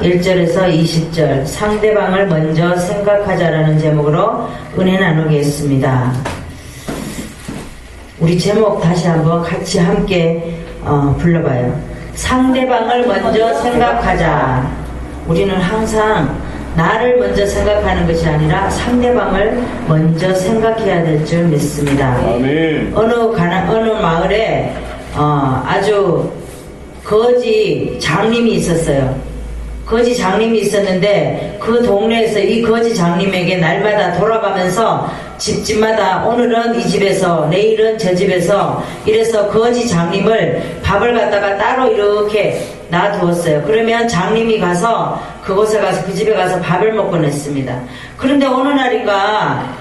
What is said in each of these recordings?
1절에서 20절 상대방을 먼저 생각하자라는 제목으로 은혜 나누겠습니다. 우리 제목 다시 한번 같이 함께 불러봐요. 상대방을 먼저 생각하자. 우리는 항상 나를 먼저 생각하는 것이 아니라 상대방을 먼저 생각해야 될 줄 믿습니다. 아멘. 어느 마을에 아주 거지 장님이 있었어요. 거지 장님이 있었는데 그 동네에서 이 거지 장님에게 날마다 돌아가면서 집집마다 오늘은 이 집에서 내일은 저 집에서 이래서 거지 장님을 밥을 갖다가 따로 이렇게 놔두었어요. 그러면 장님이 가서 그곳에 가서 그 집에 가서 밥을 먹곤 했습니다. 그런데 어느 날인가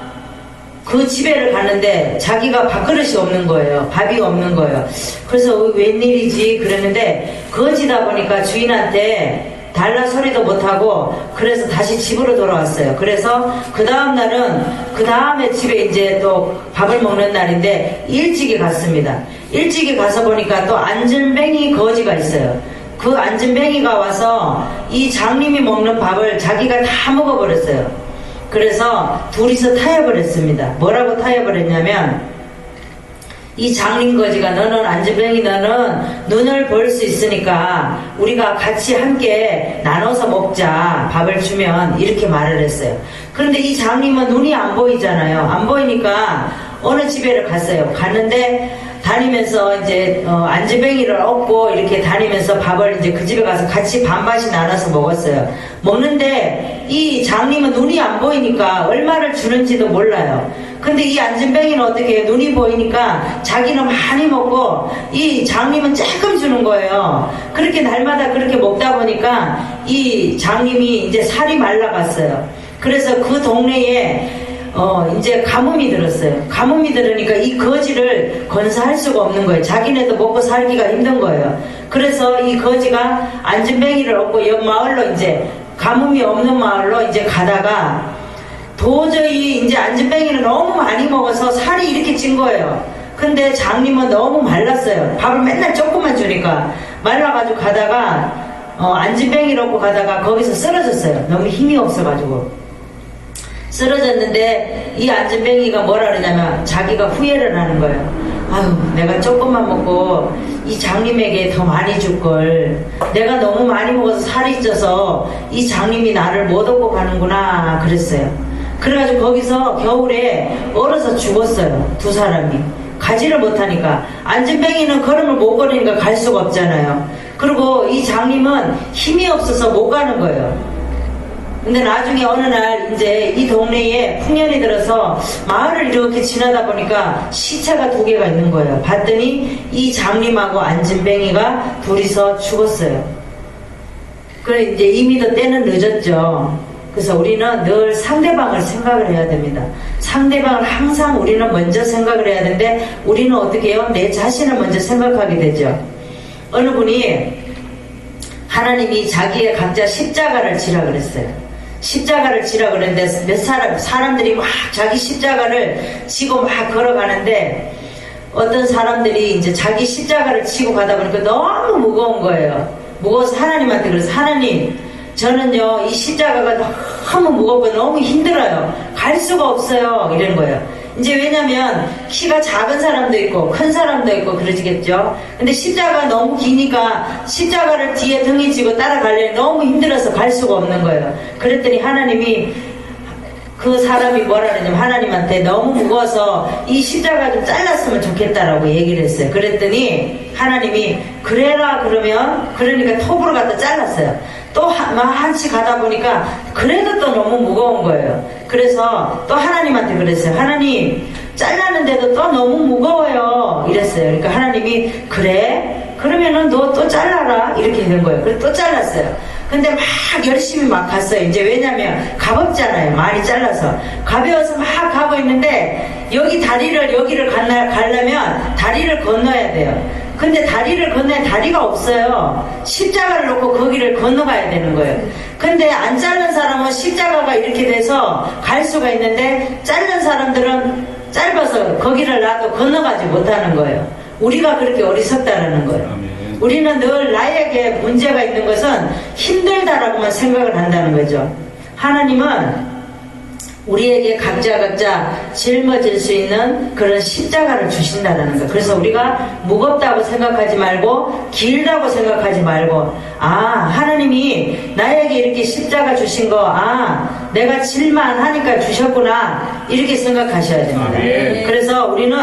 그 집에를 갔는데 자기가 밥그릇이 없는 거예요. 밥이 없는 거예요. 그래서 웬일이지 그랬는데 거지다 보니까 주인한테 달라 소리도 못하고 그래서 다시 집으로 돌아왔어요. 그래서 그 다음날은 그 다음에 집에 이제 또 밥을 먹는 날인데 일찍이 갔습니다. 일찍이 가서 보니까 또 안전뱅이 거지가 있어요. 그 안전뱅이가 와서 이 장님이 먹는 밥을 자기가 다 먹어버렸어요. 그래서 둘이서 타협을 했습니다. 뭐라고 타협을 했냐면 이 장님 거지가 너는 안전뱅이 너는 눈을 볼 수 있으니까 우리가 같이 함께 나눠서 먹자 밥을 주면 이렇게 말을 했어요. 그런데 이 장님은 눈이 안 보이잖아요. 안 보이니까 어느 집에를 갔어요. 갔는데 다니면서 이제 안전뱅이를 얻고 이렇게 다니면서 밥을 이제 그 집에 가서 같이 반반씩 나눠서 먹었어요. 먹는데 이 장님은 눈이 안 보이니까 얼마를 주는지도 몰라요. 근데 이 안전뱅이는 어떻게 해요? 눈이 보이니까 자기는 많이 먹고 이 장님은 조금 주는 거예요. 그렇게 날마다 그렇게 먹다 보니까 이 장님이 이제 살이 말라갔어요. 그래서 그 동네에 이제 가뭄이 들었어요. 가뭄이 들으니까 이 거지를 건사할 수가 없는 거예요. 자기네도 먹고 살기가 힘든 거예요. 그래서 이 거지가 안전뱅이를 얻고 옆 마을로 이제 가뭄이 없는 마을로 이제 가다가 도저히 이제 안전뱅이를 너무 많이 먹어서 살이 이렇게 찐 거예요. 근데 장님은 너무 말랐어요. 밥을 맨날 조금만 주니까 말라가지고 가다가 안전뱅이를 얻고 가다가 거기서 쓰러졌어요. 너무 힘이 없어가지고 쓰러졌는데 이 안전뱅이가 뭐라 그러냐면 자기가 후회를 하는 거예요. 아유 내가 조금만 먹고 이 장님에게 더 많이 줄걸. 내가 너무 많이 먹어서 살이 쪄서 이 장님이 나를 못 얻고 가는구나 그랬어요. 그래가지고 거기서 겨울에 얼어서 죽었어요. 두 사람이 가지를 못하니까. 안전뱅이는 걸음을 못 걸으니까 갈 수가 없잖아요. 그리고 이 장님은 힘이 없어서 못 가는 거예요. 근데 나중에 어느 날 이제 이 동네에 풍년이 들어서 마을을 이렇게 지나다 보니까 시체가 2개가 있는 거예요. 봤더니 이 장님하고 안전뱅이가 둘이서 죽었어요. 그래 이제 이미도 때는 늦었죠. 그래서 우리는 늘 상대방을 생각을 해야 됩니다. 상대방을 항상 우리는 먼저 생각을 해야 되는데 우리는 어떻게 해요? 내 자신을 먼저 생각하게 되죠. 어느 분이 하나님이 자기의 각자 십자가를 지라 그랬어요. 십자가를 지라 그랬는데 몇 사람들이 막 자기 십자가를 지고 막 걸어가는데 어떤 사람들이 이제 자기 십자가를 지고 가다 보니까 너무 무거운 거예요. 무거워서 하나님한테 그래서 하나님 저는요 이 십자가가 너무 무겁고 너무 힘들어요. 갈 수가 없어요. 이런 거예요. 이제 왜냐면 키가 작은 사람도 있고 큰 사람도 있고 그러시겠죠. 근데 십자가가 너무 기니까 십자가를 뒤에 등에 지고 따라가려니 너무 힘들어서 갈 수가 없는 거예요. 그랬더니 하나님이 그 사람이 뭐라 그러냐면 하나님한테 너무 무거워서 이 십자가 좀 잘랐으면 좋겠다라고 얘기를 했어요. 그랬더니 하나님이 그래라 그러면 그러니까 톱으로 갖다 잘랐어요. 또 한치 가다 보니까 그래도 또 너무 무거운 거예요. 그래서 또 하나님한테 그랬어요. 하나님 잘랐는데도 또 너무 무거워요 이랬어요. 그러니까 하나님이 그래? 그러면은 너 또 잘라라 이렇게 된 거예요. 그래서 또 잘랐어요. 근데 막 열심히 막 갔어요. 이제 왜냐면 가볍잖아요. 많이 잘라서 가벼워서 막 가고 있는데 여기 다리를 여기를 가려면 다리를 건너야 돼요. 근데 다리를 건너야 다리가 없어요. 십자가를 놓고 거기를 건너가야 되는 거예요. 근데 안 자른 사람은 십자가가 이렇게 돼서 갈 수가 있는데 자른 사람들은 짧아서 거기를 놔도 건너가지 못하는 거예요. 우리가 그렇게 어리석다라는 거예요. 우리는 늘 나에게 문제가 있는 것은 힘들다라고만 생각을 한다는 거죠. 하나님은 우리에게 각자 짊어질 수 있는 그런 십자가를 주신다는 거. 그래서 우리가 무겁다고 생각하지 말고 길다고 생각하지 말고, 하나님이 나에게 이렇게 십자가 주신 거, 내가 질만 하니까 주셨구나, 이렇게 생각하셔야 됩니다. 그래서 우리는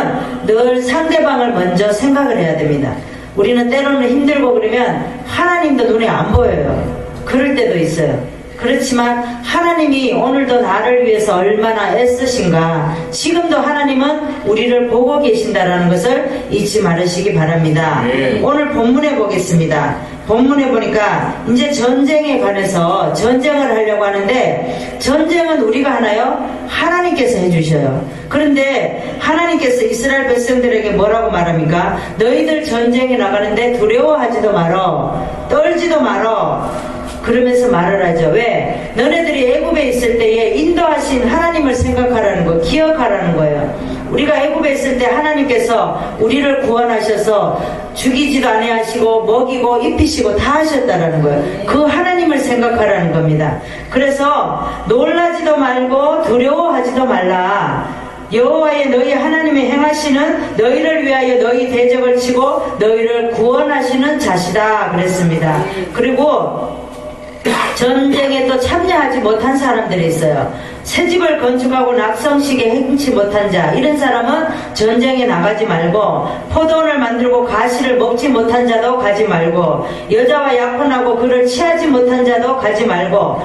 늘 상대방을 먼저 생각을 해야 됩니다. 우리는 때로는 힘들고 그러면 하나님도 눈에 안 보여요. 그럴 때도 있어요. 그렇지만 하나님이 오늘도 나를 위해서 얼마나 애쓰신가, 지금도 하나님은 우리를 보고 계신다는 것을 잊지 말으시기 바랍니다. 오늘 본문에 보겠습니다. 본문에 보니까 이제 전쟁에 관해서 전쟁을 하려고 하는데, 전쟁은 우리가 하나요? 하나님께서 해주셔요. 그런데 하나님께서 이스라엘 백성들에게 뭐라고 말합니까? 너희들 전쟁에 나가는데 두려워하지도 말어, 떨지도 말어, 그러면서 말을 하죠. 왜? 너네들이 애굽에 있을 때에 인도하신 하나님을 생각하라는 거, 기억하라는 거예요. 우리가 애굽에 있을 때 하나님께서 우리를 구원하셔서 죽이지도 아니하시고 먹이고 입히시고 다 하셨다라는 거예요. 그 하나님을 생각하라는 겁니다. 그래서 놀라지도 말고 두려워하지도 말라. 여호와의 너희 하나님의 행하시는 너희를 위하여 너희 대적을 치고 너희를 구원하시는 자시다 그랬습니다. 그리고 전쟁에 또 참여하지 못한 사람들이 있어요. 새집을 건축하고 낙성식에 행치 못한 자, 이런 사람은 전쟁에 나가지 말고, 포도원을 만들고 가시를 먹지 못한 자도 가지 말고, 여자와 약혼하고 그를 취하지 못한 자도 가지 말고,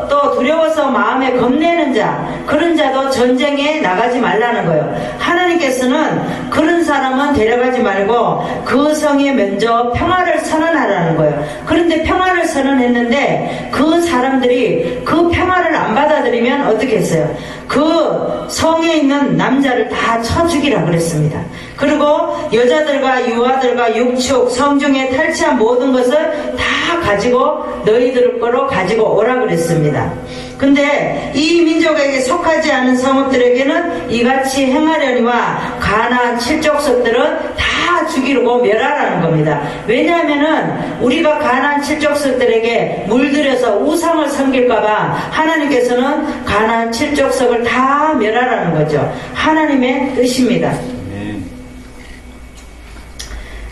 또 두려워서 마음에 겁내는 자, 그런 자도 전쟁에 나가지 말라는 거예요. 하나님께서는 그런 사람은 데려가지 말고 그 성에 먼저 평화를 선언하라는 거예요. 그런데 평화를 선언했는데 그 사람들이 그 평화를 안 받아들이면 어떻게 했어요? 그 성에 있는 남자를 다 쳐 죽이라 그랬습니다. 그리고 여자들과 유아들과 육축, 성중에 탈취한 모든 것을 다 가지고 너희들 거로 가지고 오라 그랬습니다. 근데 이 민족에게 속하지 않은 성읍들에게는 이같이 행하려니와 가나안 칠족속들은 다 죽이려고 멸하라는 겁니다. 왜냐하면은 우리가 가나안 칠족속들에게 물들여서 우상을 섬길까봐 하나님께서는 가나안 칠족속을 다 멸하라는 거죠. 하나님의 뜻입니다.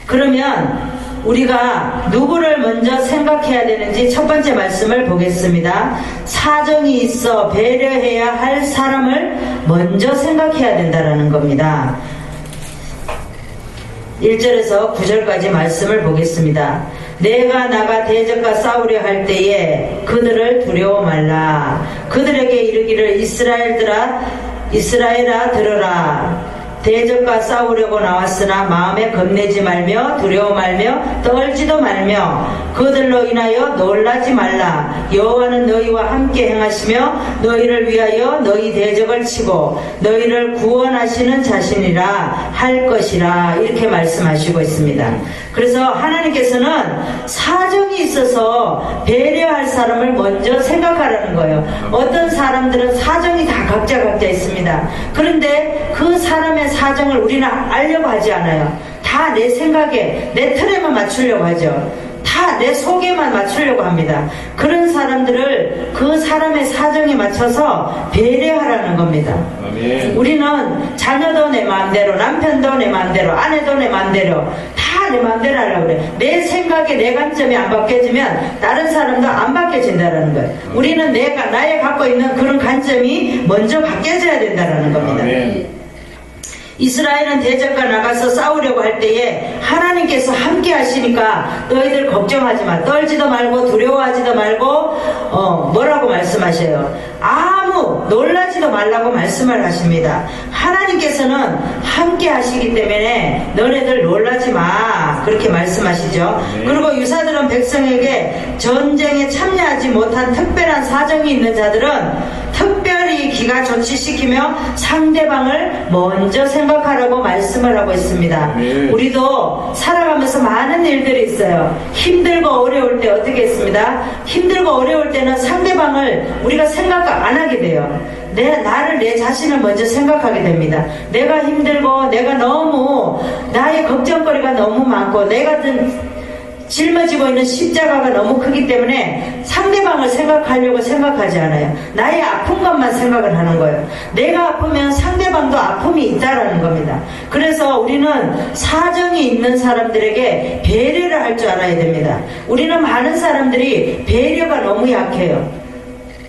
그러면 우리가 누구를 먼저 생각해야 되는지 첫 번째 말씀을 보겠습니다. 사정이 있어 배려해야 할 사람을 먼저 생각해야 된다는 겁니다. 1절에서 9절까지 말씀을 보겠습니다. 내가 나가 대적과 싸우려 할 때에 그들을 두려워 말라. 그들에게 이르기를 이스라엘아 들으라. 대적과 싸우려고 나왔으나 마음에 겁내지 말며 두려워 말며 떨지도 말며 그들로 인하여 놀라지 말라. 여호와는 너희와 함께 행하시며 너희를 위하여 너희 대적을 치고 너희를 구원하시는 자신이라 할 것이라, 이렇게 말씀하시고 있습니다. 그래서 하나님께서는 사정이 있어서 배려할 사람을 먼저 생각하라는 거예요. 어떤 사람들은 사정이 다 각자 있습니다. 그런데 그 사람의 사정을 우리는 알려고 하지 않아요. 다 내 생각에, 내 틀에만 맞추려고 하죠. 다 내 속에만 맞추려고 합니다. 그런 사람들을 그 사람의 사정에 맞춰서 배려하라는 겁니다. 아멘. 우리는 자녀도 내 마음대로, 남편도 내 마음대로, 아내도 내 마음대로, 다 내 마음대로 하려고 그래. 내 생각에 내 관점이 안 바뀌어지면 다른 사람도 안 바뀌어진다는 거예요. 우리는 나의 갖고 있는 그런 관점이 먼저 바뀌어져야 된다는 겁니다. 아멘. 이스라엘은 대적과 나가서 싸우려고 할 때에 하나님께서 함께 하시니까 너희들 걱정하지 마, 떨지도 말고 두려워하지도 말고 뭐라고 말씀하셔요? 아무 놀라지도 말라고 말씀을 하십니다. 하나님께서는 함께 하시기 때문에 너네들 놀라지 마, 그렇게 말씀하시죠. 그리고 유사들은 백성에게 전쟁에 참여하지 못한 특별한 사정이 있는 자들은 특별히 기가 조치시키며 상대방을 먼저 생각하라고 말씀을 하고 있습니다. 우리도 살아가면서 많은 일들이 있어요. 힘들고 어려울 때 어떻게 했습니다? 힘들고 어려울 때는 상대방을 우리가 생각 안 하게 돼요. 내 자신을 먼저 생각하게 됩니다. 내가 힘들고 내가 너무 나의 걱정거리가 너무 많고 내가 짊어지고 있는 십자가가 너무 크기 때문에 상대방을 생각하려고 생각하지 않아요. 나의 아픈 것만 생각을 하는 거예요. 내가 아프면 상대방도 아픔이 있다라는 겁니다. 그래서 우리는 사정이 있는 사람들에게 배려를 할 줄 알아야 됩니다. 우리는 많은 사람들이 배려가 너무 약해요.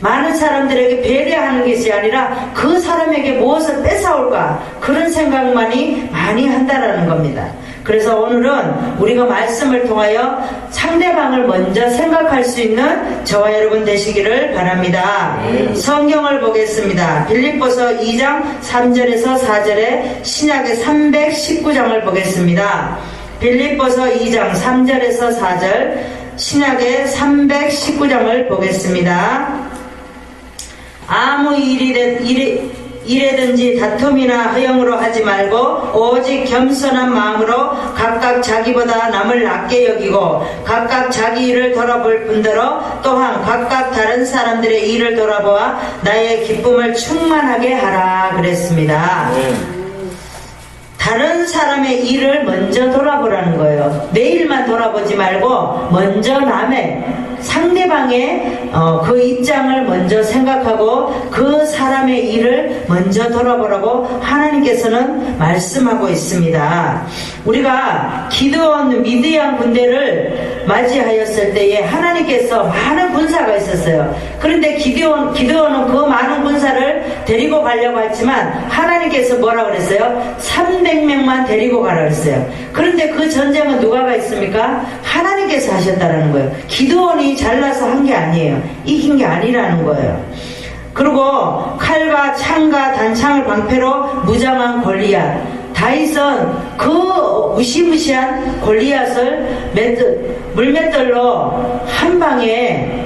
많은 사람들에게 배려하는 것이 아니라 그 사람에게 무엇을 뺏어올까 그런 생각만이 많이 한다라는 겁니다. 그래서 오늘은 우리가 말씀을 통하여 상대방을 먼저 생각할 수 있는 저와 여러분 되시기를 바랍니다. 성경을 보겠습니다. 빌립보서 2장 3절에서 4절에 신약의 319장을 보겠습니다. 빌립보서 2장 3절에서 4절 신약의 319장을 보겠습니다. 아무 일이든지 다툼이나 허영으로 하지 말고 오직 겸손한 마음으로 각각 자기보다 남을 낮게 여기고 각각 자기 일을 돌아볼 뿐더러 또한 각각 다른 사람들의 일을 돌아보아 나의 기쁨을 충만하게 하라 그랬습니다. 다른 사람의 일을 먼저 돌아보라는 거예요. 내 일만 돌아보지 말고 먼저 남의 상대방의 그 입장을 먼저 생각하고 그 사람의 일을 먼저 돌아보라고 하나님께서는 말씀하고 있습니다. 우리가 기드온 미디안 군대를 맞이하였을 때에 하나님께서 많은 군사가 있었어요. 그런데 기드온은 그 많은 군사를 데리고 가려고 했지만 하나님께서 뭐라 그랬어요? 300명만 데리고 가라 그랬어요. 그런데 그 전쟁은 누가 있습니까? 하나님께서 하셨다는 거예요. 기드온이 잘나서 한 게 아니에요. 이긴 게 아니라는 거예요. 그리고 칼과 창과 단창을 방패로 무장한 골리앗, 다윗은 그 무시무시한 골리앗을 물맷돌로 한 방에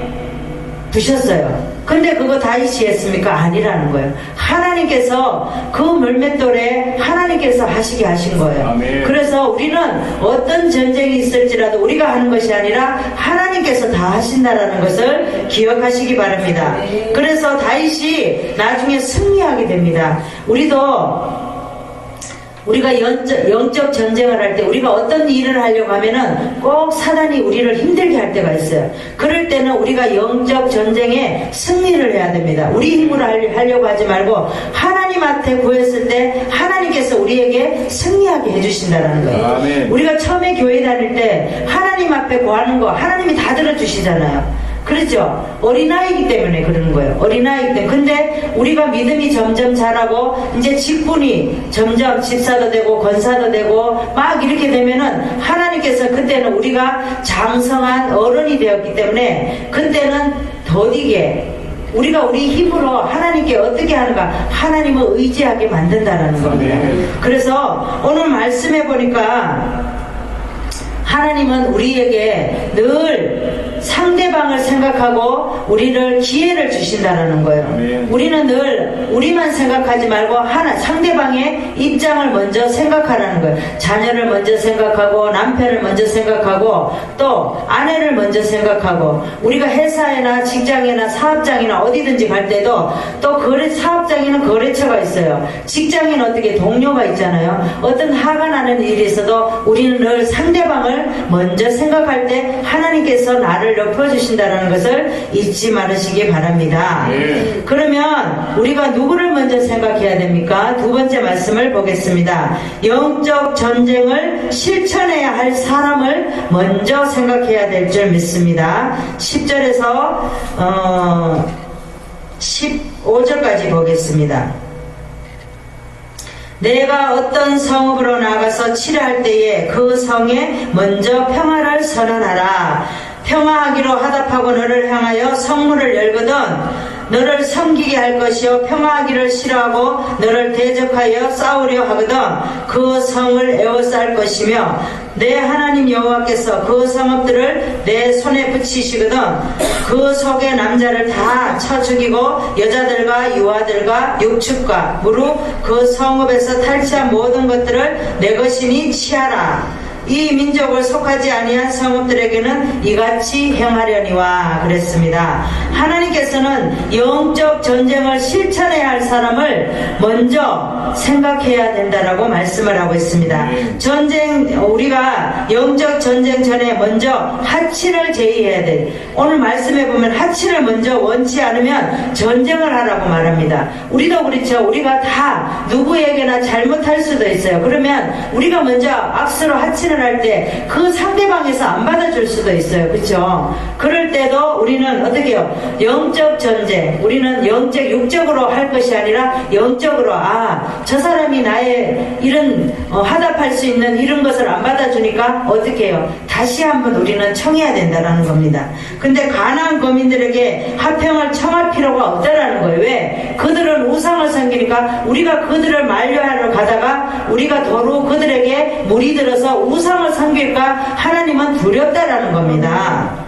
부셨어요. 근데 그거 다윗이 했습니까? 아니라는 거예요. 하나님께서 그 물맷돌에 하나님께서 하시게 하신 거예요. 아멘. 그래서 우리는 어떤 전쟁이 있을지라도 우리가 하는 것이 아니라 하나님께서 다 하신다라는 것을 기억하시기 바랍니다. 그래서 다윗이 나중에 승리하게 됩니다. 우리가 영적 전쟁을 할 때 우리가 어떤 일을 하려고 하면은 꼭 사단이 우리를 힘들게 할 때가 있어요. 그럴 때는 우리가 영적 전쟁에 승리를 해야 됩니다. 우리 힘으로 하려고 하지 말고 하나님한테 구했을 때 하나님께서 우리에게 승리하게 해주신다는 거예요. 아멘. 우리가 처음에 교회 다닐 때 하나님 앞에 구하는 거 하나님이 다 들어주시잖아요. 그렇죠? 어린아이이기 때문에 그러는 거예요. 어린아이이기 때문에. 근데 우리가 믿음이 점점 자라고 이제 직분이 점점 집사도 되고 권사도 되고 막 이렇게 되면은 하나님께서 그때는 우리가 장성한 어른이 되었기 때문에 그때는 더디게 우리가 우리 힘으로 하나님께 어떻게 하는가 하나님을 의지하게 만든다라는 겁니다. 그래서 오늘 말씀해 보니까 하나님은 우리에게 늘 상대방을 생각하고 우리를 기회를 주신다는 거예요. 아멘. 우리는 늘 우리만 생각하지 말고 상대방의 입장을 먼저 생각하라는 거예요. 자녀를 먼저 생각하고 남편을 먼저 생각하고 또 아내를 먼저 생각하고 우리가 회사에나 직장이나 사업장이나 어디든지 갈 때도 또 사업장에는 거래처가 있어요. 직장에는 어떻게 동료가 있잖아요. 어떤 화가 나는 일이 있어도 우리는 늘 상대방을 먼저 생각할 때 하나님께서 나를 높여주신다는 것을 잊지 말으시기 바랍니다. 그러면 우리가 누구를 먼저 생각해야 됩니까? 두 번째 말씀을 보겠습니다. 영적 전쟁을 실천해야 할 사람을 먼저 생각해야 될 줄 믿습니다. 10절에서 15절까지 보겠습니다. 내가 어떤 성읍으로 나가서 치료할 때에 그 성에 먼저 평화를 선언하라. 평화하기로 화답하고 너를 향하여 성문을 열거든 너를 섬기게 할 것이요 평화하기를 싫어하고 너를 대적하여 싸우려 하거든 그 성을 에워쌀 것이며 내 하나님 여호와께서 그 성읍들을 내 손에 붙이시거든 그 속의 남자를 다 쳐 죽이고 여자들과 유아들과 육축과 무릇 그 성읍에서 탈취한 모든 것들을 내 것이니 취하라. 이 민족을 속하지 아니한 성읍들에게는 이같이 행하려니와 그랬습니다. 하나님께서는 영적 전쟁을 실천해야 할 사람을 먼저 생각해야 된다라고 말씀을 하고 있습니다. 우리가 영적 전쟁 전에 먼저 하친을 제의해야 돼. 오늘 말씀해 보면 하친을 먼저 원치 않으면 전쟁을 하라고 말합니다. 우리도 그렇죠. 우리가 다 누구에게나 잘못할 수도 있어요. 그러면 우리가 먼저 악수로 하친을 할 때 그 상대방에서 안 받아줄 수도 있어요. 그렇죠? 그럴 때도 우리는 어떻게 해요? 영적 전쟁, 우리는 육적으로 할 것이 아니라 영적으로 저 사람이 나의 이런 화답할 수 있는 이런 것을 안 받아주니까 어떻게 해요? 다시 한번 우리는 청해야 된다는 겁니다. 근데 가나안 거민들에게 화평을 청할 필요가 없다라는 거예요. 왜? 그들은 우상을 섬기니까 우리가 그들을 만류하러 가다가 우리가 도로 그들에게 물이 들어서 우상을 섬길까 하나님은 두렵다라는 겁니다.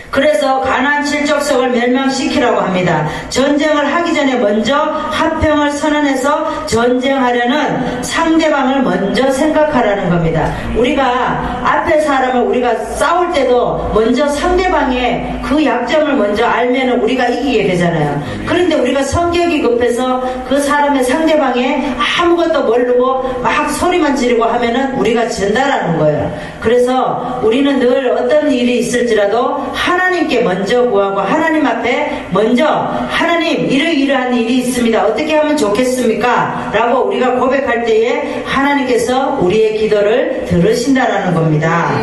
그래서 가나안 칠족속을 멸망시키라고 합니다. 전쟁을 하기 전에 먼저 화평을 선언해서 전쟁하려는 상대방을 먼저 생각하라는 겁니다. 우리가 앞에 사람을 우리가 싸울 때도 먼저 상대방의 그 약점을 먼저 알면은 우리가 이기게 되잖아요. 그런데 우리가 성격이 급해서 그 사람의 상대방에 아무것도 모르고 막 소리만 지르고 하면은 우리가 진다라는 거예요. 그래서 우리는 늘 어떤 일이 있을지라도 하나님께 먼저 구하고 하나님 앞에 먼저 하나님 이러이러한 일이 있습니다. 어떻게 하면 좋겠습니까? 라고 우리가 고백할 때에 하나님께서 우리의 기도를 들으신다라는 겁니다.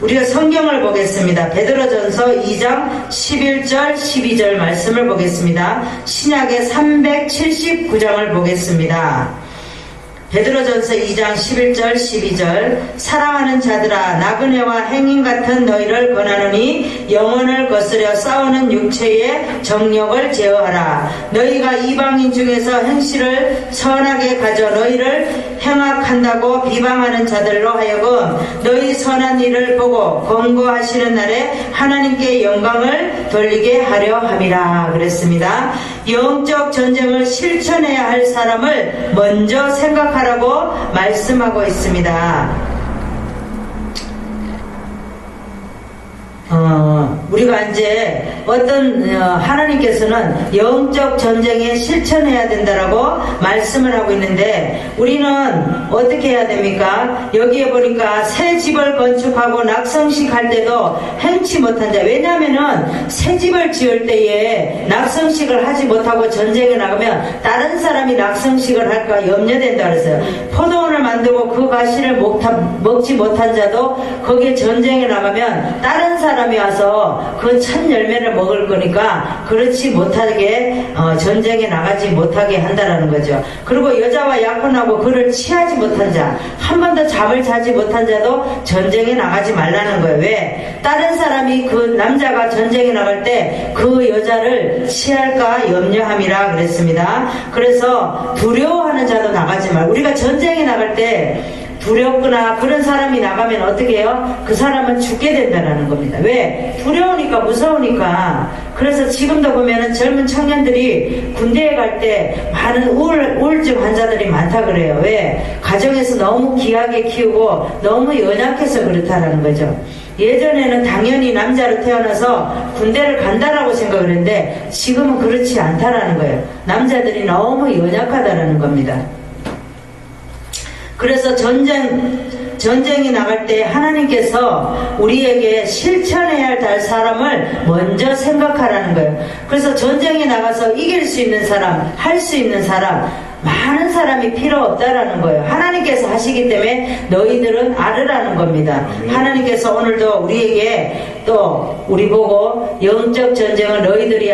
우리가 성경을 보겠습니다. 베드로전서 2장 11절 12절 말씀을 보겠습니다. 신약의 379장을 보겠습니다. 베드로전서 2장 11절 12절 사랑하는 자들아 나그네와 행인 같은 너희를 권하노니 영혼을 거스려 싸우는 육체의 정욕을 제어하라. 너희가 이방인 중에서 행실을 선하게 가져 너희를 행악한다고 비방하는 자들로 하여금 너희 선한 일을 보고 권고하시는 날에 하나님께 영광을 돌리게 하려 함이라 그랬습니다. 영적 전쟁을 실천해야 할 사람을 먼저 생각하라고 말씀하고 있습니다. 우리가 이제 하나님께서는 영적 전쟁에 실천해야 된다라고 말씀을 하고 있는데 우리는 어떻게 해야 됩니까? 여기에 보니까 새 집을 건축하고 낙성식 할 때도 행치 못한 자. 왜냐하면은 새 집을 지을 때에 낙성식을 하지 못하고 전쟁에 나가면 다른 사람이 낙성식을 할까 염려된다 그랬어요. 포도원을 만들고 그 가시를 먹지 못한 자도 거기에 전쟁에 나가면 다른 사람이 와서 그 첫 열매를 먹을 거니까 그렇지 못하게 전쟁에 나가지 못하게 한다라는 거죠. 그리고 여자와 약혼하고 그를 취하지 못한 자, 한 번도 잠을 자지 못한 자도 전쟁에 나가지 말라는 거예요. 왜? 다른 사람이 그 남자가 전쟁에 나갈 때 그 여자를 취할까 염려함이라 그랬습니다. 그래서 두려워하는 자도 나가지 말고 우리가 전쟁에 나갈 때 두렵거나 그런 사람이 나가면 어떻게 해요? 그 사람은 죽게 된다는 겁니다. 왜? 두려우니까 무서우니까. 그래서 지금도 보면은 젊은 청년들이 군대에 갈 때 많은 우울증 환자들이 많다 그래요. 왜? 가정에서 너무 귀하게 키우고 너무 연약해서 그렇다는 거죠. 예전에는 당연히 남자로 태어나서 군대를 간다라고 생각을 했는데 지금은 그렇지 않다라는 거예요. 남자들이 너무 연약하다라는 겁니다. 그래서 전쟁이 나갈 때 하나님께서 우리에게 실천해야 할 사람을 먼저 생각하라는 거예요. 그래서 전쟁에 나가서 이길 수 있는 사람, 할 수 있는 사람, 많은 사람이 필요 없다라는 거예요. 하나님께서 하시기 때문에 너희들은 알으라는 겁니다. 하나님께서 오늘도 우리에게 또 우리 보고 영적 전쟁을 너희들이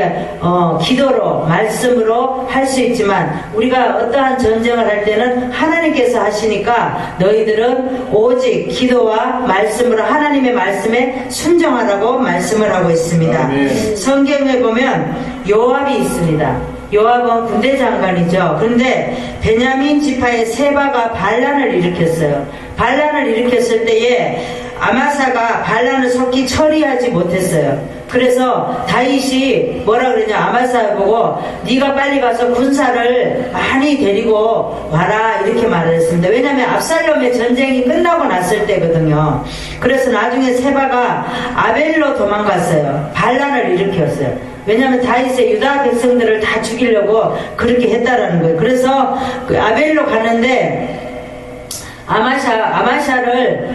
기도로 말씀으로 할 수 있지만 우리가 어떠한 전쟁을 할 때는 하나님께서 하시니까 너희들은 오직 기도와 말씀으로 하나님의 말씀에 순종하라고 말씀을 하고 있습니다. 아멘. 성경에 보면 요압이 있습니다. 요압은 군대 장관이죠. 그런데 베냐민 지파의 세바가 반란을 일으켰어요. 반란을 일으켰을 때에 아마사가 반란을 속히 처리하지 못했어요. 그래서 다윗이 뭐라 그러냐, 아마사 보고 네가 빨리 가서 군사를 많이 데리고 와라 이렇게 말을 했습니다. 왜냐하면 압살롬의 전쟁이 끝나고 났을 때거든요. 그래서 나중에 세바가 아벨로 도망갔어요. 반란을 일으켰어요. 왜냐하면 다윗의 유다 백성들을 다 죽이려고 그렇게 했다라는 거예요. 그래서 그 아벨로 가는데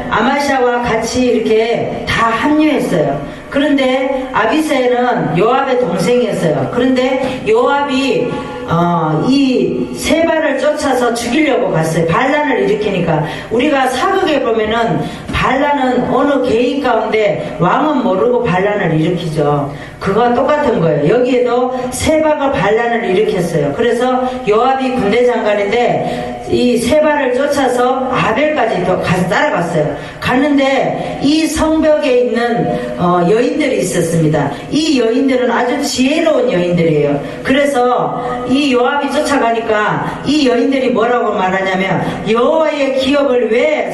아마샤와 같이 이렇게 다 합류했어요. 그런데 아비새는 요압의 동생이었어요. 그런데 요압이 이 세바를 쫓아서 죽이려고 갔어요. 반란을 일으키니까. 우리가 사극에 보면은 반란은 어느 개인 가운데 왕은 모르고 반란을 일으키죠. 그거와 똑같은 거예요. 여기에도 세바가 반란을 일으켰어요. 그래서 요압이 군대 장관인데 이 세바를 쫓아서 아벨까지 따라갔어요. 갔는데 이 성벽에 있는 여인들이 있었습니다. 이 여인들은 아주 지혜로운 여인들이에요. 그래서 이 요압이 쫓아가니까 이 여인들이 뭐라고 말하냐면 여호와의 기업을 왜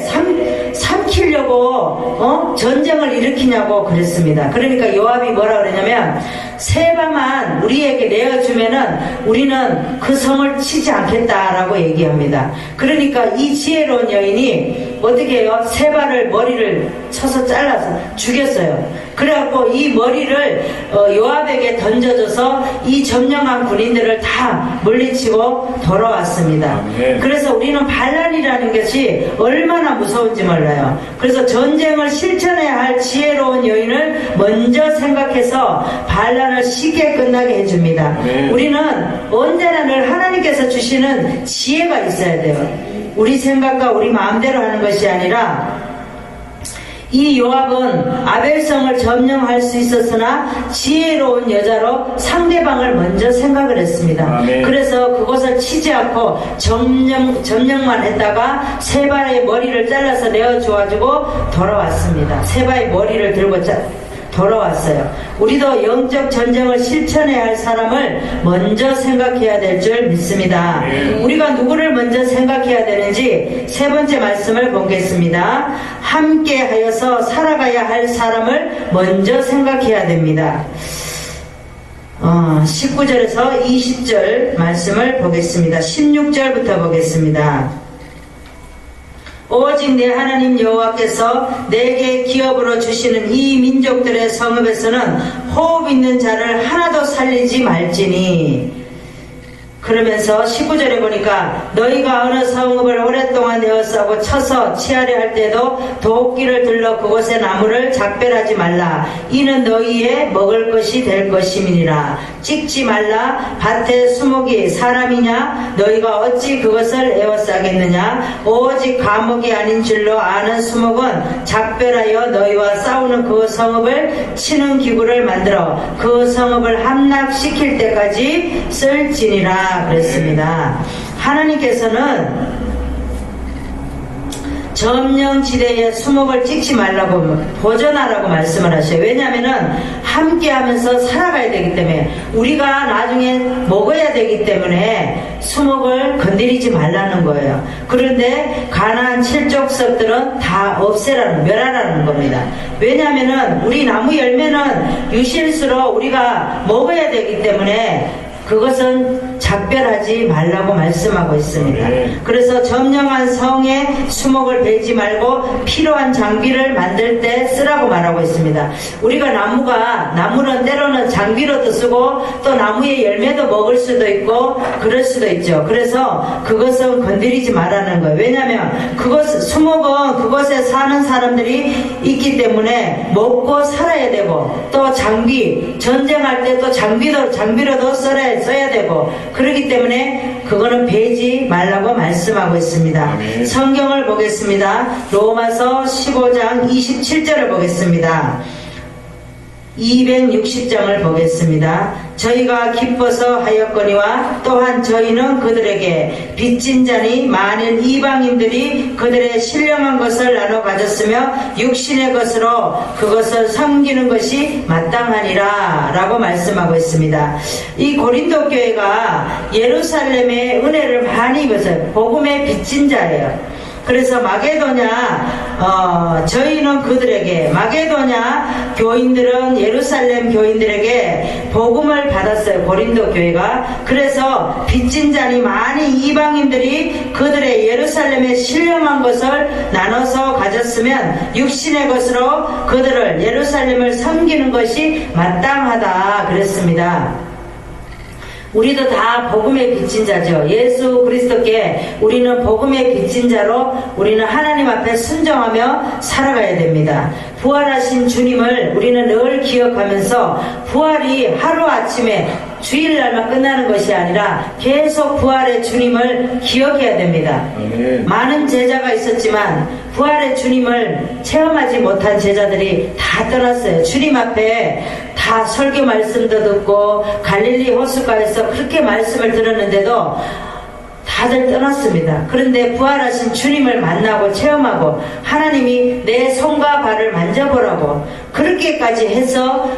삼키려고 전쟁을 일으키냐고 그랬습니다. 그러니까 요압이 뭐라 그러냐면 세바만 우리에게 내어주면은 우리는 그 성을 치지 않겠다라고 얘기합니다. 그러니까 이 지혜로운 여인이 어떻게 해요? 세바를 머리를 쳐서 잘라서 죽였어요. 그래갖고 이 머리를 요압에게 던져줘서 이 점령한 군인들을 다 물리치고 돌아왔습니다. 그래서 우리는 반란이라는 것이 얼마나 무서운지 몰라요. 그래서 전쟁을 실천해야 할 지혜로운 여인을 먼저 생각해서 반란을 쉽게 끝나게 해줍니다. 우리는 언제나 늘 하나님께서 주시는 지혜가 있어야 돼요. 우리 생각과 우리 마음대로 하는 것이 아니라 이 요압은 아벨성을 점령할 수 있었으나 지혜로운 여자로 상대방을 먼저 생각을 했습니다. 아멘. 그래서 그것을 치지 않고 점령만 했다가 세바의 머리를 잘라서 내어주어가지고 돌아왔습니다. 세바의 머리를 들고 돌아왔어요. 우리도 영적 전쟁을 실천해야 할 사람을 먼저 생각해야 될 줄 믿습니다. 우리가 누구를 먼저 생각해야 되는지 세 번째 말씀을 보겠습니다. 함께 하여서 살아가야 할 사람을 먼저 생각해야 됩니다. 19절에서 20절 말씀을 보겠습니다. 16절부터 보겠습니다. 오직 내 하나님 여호와께서 내게 기업으로 주시는 이 민족들의 성읍에서는 호흡 있는 자를 하나도 살리지 말지니. 그러면서 19절에 보니까 너희가 어느 성읍을 오랫동안 에워싸고 쳐서 치하려 할 때도 도끼를 들러 그곳의 나무를 작별하지 말라. 이는 너희의 먹을 것이 될 것임이니라. 찍지 말라. 밭에 수목이 사람이냐? 너희가 어찌 그것을 에워싸겠느냐? 오직 감옥이 아닌 줄로 아는 수목은 작별하여 너희와 싸우는 그 성읍을 치는 기구를 만들어 그 성읍을 함락시킬 때까지 쓸지니라. 그랬습니다. 하나님께서는 점령지대에 수목을 찍지 말라고 보존하라고 말씀을 하셔요. 왜냐하면은 함께 하면서 살아가야 되기 때문에 우리가 나중에 먹어야 되기 때문에 수목을 건드리지 말라는 거예요. 그런데 가나안 7족속들은 다 멸하라는 겁니다. 왜냐하면은 우리 나무 열매는 유실수로 우리가 먹어야 되기 때문에 그것은 작별하지 말라고 말씀하고 있습니다. 그래서 점령한 성에 수목을 베지 말고 필요한 장비를 만들 때 쓰라고 말하고 있습니다. 우리가 나무는 때로는 장비로도 쓰고 또 나무의 열매도 먹을 수도 있고 그럴 수도 있죠. 그래서 그것은 건드리지 말라는 거예요. 왜냐하면 수목은 그것에 사는 사람들이 있기 때문에 먹고 살아야 되고 또 전쟁할 때 또 장비로도 써야 써야 되고 그렇기 때문에 그거는 베지 말라고 말씀하고 있습니다. 성경을 보겠습니다. 로마서 15장 27절을 보겠습니다. 260장을 보겠습니다. 저희가 기뻐서 하였거니와 또한 저희는 그들에게 빚진 자니 많은 이방인들이 그들의 신령한 것을 나눠 가졌으며 육신의 것으로 그것을 섬기는 것이 마땅하니라 라고 말씀하고 있습니다. 이 고린도 교회가 예루살렘의 은혜를 많이 입었어요. 복음의 빚진 자예요. 그래서 마게도냐 저희는 그들에게 마게도냐 교인들은 예루살렘 교인들에게 복음을 받았어요. 고린도 교회가. 그래서 빚진 자니 많이 이방인들이 그들의 예루살렘의 신령한 것을 나눠서 가졌으면 육신의 것으로 그들을 예루살렘을 섬기는 것이 마땅하다 그랬습니다. 우리도 다 복음의 빚진 자죠. 예수 그리스도께 우리는 복음의 빚진 자로 우리는 하나님 앞에 순종하며 살아가야 됩니다. 부활하신 주님을 우리는 늘 기억하면서 부활이 하루아침에 주일날만 끝나는 것이 아니라 계속 부활의 주님을 기억해야 됩니다. 아멘. 많은 제자가 있었지만 부활의 주님을 체험하지 못한 제자들이 다 떠났어요. 주님 앞에 다 설교 말씀도 듣고 갈릴리 호숫가에서 그렇게 말씀을 들었는데도 다들 떠났습니다. 그런데 부활하신 주님을 만나고 체험하고 하나님이 내 손과 발을 만져보라고 그렇게까지 해서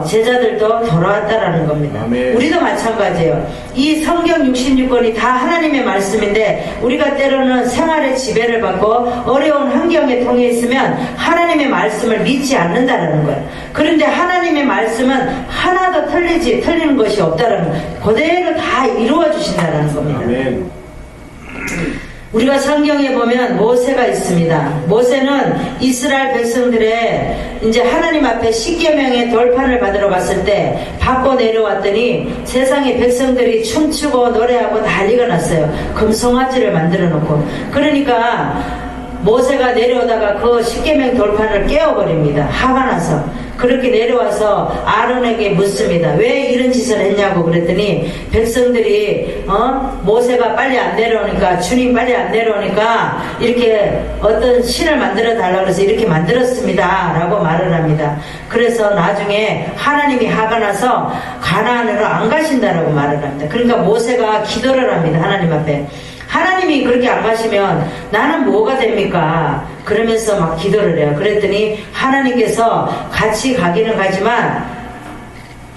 제자들도 돌아왔다라는 겁니다. 아멘. 우리도 마찬가지예요. 이 성경 66권이 다 하나님의 말씀인데 우리가 때로는 생활의 지배를 받고 어려운 환경에 통해 있으면 하나님의 말씀을 믿지 않는다라는 거예요. 그런데 하나님의 말씀은 하나도 틀리는 것이 없다라는 거예요. 그대로 다 이루어 주신다라는 겁니다. 아멘. 우리가 성경에 보면 모세가 있습니다. 모세는 이스라엘 백성들의 이제 하나님 앞에 십계명의 돌판을 받으러 갔을 때 받고 내려왔더니 세상의 백성들이 춤추고 노래하고 난리가 났어요. 금송아지를 만들어 놓고. 그러니까 모세가 내려오다가 그 십계명 돌판을 깨워버립니다. 화가 나서. 그렇게 내려와서 아론에게 묻습니다. 왜 이런 짓을 했냐고 그랬더니 백성들이 모세가 빨리 안 내려오니까 주님 빨리 안 내려오니까 이렇게 어떤 신을 만들어 달라고 해서 이렇게 만들었습니다 라고 말을 합니다. 그래서 나중에 하나님이 화가 나서 가나안으로 안 가신다라고 말을 합니다. 그러니까 모세가 기도를 합니다. 하나님 앞에. 하나님이 그렇게 안 가시면 나는 뭐가 됩니까? 그러면서 막 기도를 해요. 그랬더니 하나님께서 같이 가기는 가지만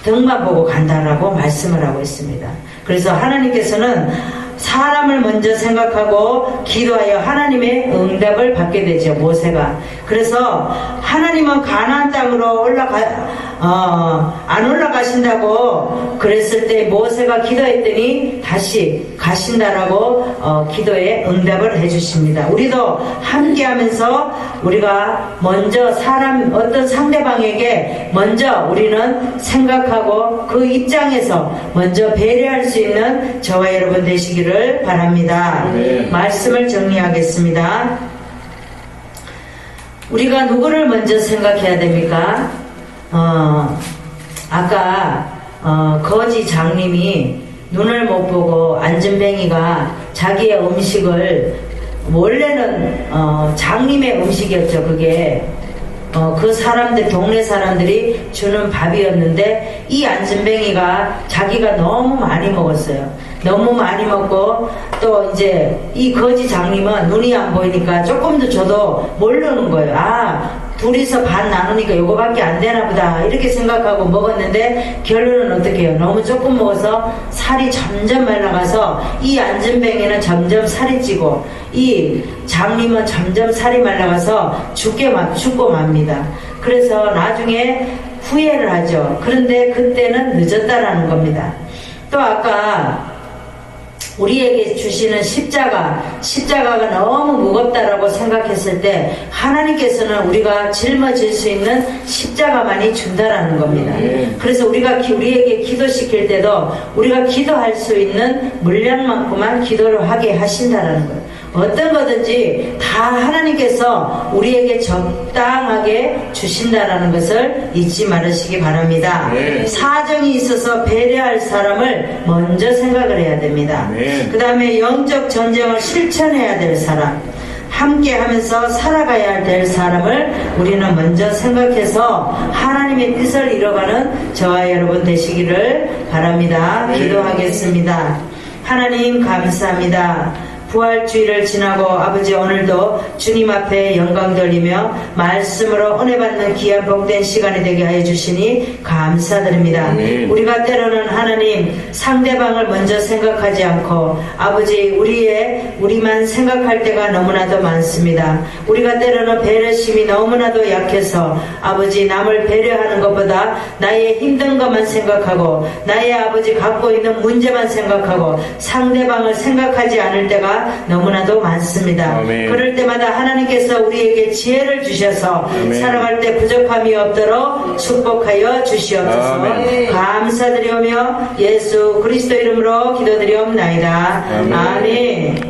등만 보고 간다라고 말씀을 하고 있습니다. 그래서 하나님께서는 사람을 먼저 생각하고 기도하여 하나님의 응답을 받게 되죠. 모세가. 그래서 하나님은 가나안 땅으로 안 올라가신다고 그랬을 때 모세가 기도했더니 다시 가신다라고 기도에 응답을 해주십니다. 우리도 함께 하면서 우리가 먼저 어떤 상대방에게 먼저 우리는 생각하고 그 입장에서 먼저 배려할 수 있는 저와 여러분 되시기를 바랍니다. 네. 말씀을 정리하겠습니다. 우리가 누구를 먼저 생각해야 됩니까? 아까 거지 장님이 눈을 못 보고 안전뱅이가 자기의 음식을 원래는 장님의 음식이었죠. 그게 그 동네 사람들이 주는 밥이었는데 이 안전뱅이가 자기가 너무 많이 먹었어요. 너무 많이 먹고 또 이제 이 거지 장님은 눈이 안 보이니까 조금 더 줘도 모르는 거예요. 둘이서 반 나누니까 요거밖에 안 되나 보다 이렇게 생각하고 먹었는데 결론은 어떻게 해요? 너무 조금 먹어서 살이 점점 말라가서 이 안전뱅이는 점점 살이 찌고 이 장님은 점점 살이 말라가서 죽고 맙니다. 그래서 나중에 후회를 하죠. 그런데 그때는 늦었다라는 겁니다. 또 아까 우리에게 주시는 십자가가 너무 무겁다라고 생각했을 때 하나님께서는 우리가 짊어질 수 있는 십자가만이 준다라는 겁니다. 그래서 우리에게 기도시킬 때도 우리가 기도할 수 있는 물량만큼만 기도를 하게 하신다라는 거예요. 어떤 거든지 다 하나님께서 우리에게 적당하게 주신다라는 것을 잊지 말으시기 바랍니다. 네. 사정이 있어서 배려할 사람을 먼저 생각을 해야 됩니다. 네. 그 다음에 영적 전쟁을 실천해야 될 사람, 함께 하면서 살아가야 될 사람을 우리는 먼저 생각해서 하나님의 뜻을 이뤄가는 저와 여러분 되시기를 바랍니다. 네. 기도하겠습니다. 하나님 감사합니다. 부활주의를 지나고 아버지 오늘도 주님 앞에 영광 돌리며 말씀으로 은혜 받는 귀한 복된 시간이 되게 하여 주시니 감사드립니다. 아멘. 우리가 때로는 하나님 상대방을 먼저 생각하지 않고 아버지 우리만 생각할 때가 너무나도 많습니다. 우리가 때로는 배려심이 너무나도 약해서 아버지 남을 배려하는 것보다 나의 힘든 것만 생각하고 나의 아버지 갖고 있는 문제만 생각하고 상대방을 생각하지 않을 때가 너무나도 많습니다. 아멘. 그럴 때마다 하나님께서 우리에게 지혜를 주셔서 아멘. 살아갈 때 부족함이 없도록 축복하여 주시옵소서. 아멘. 감사드리오며 예수 그리스도 이름으로 기도드리옵나이다. 아멘. 아멘.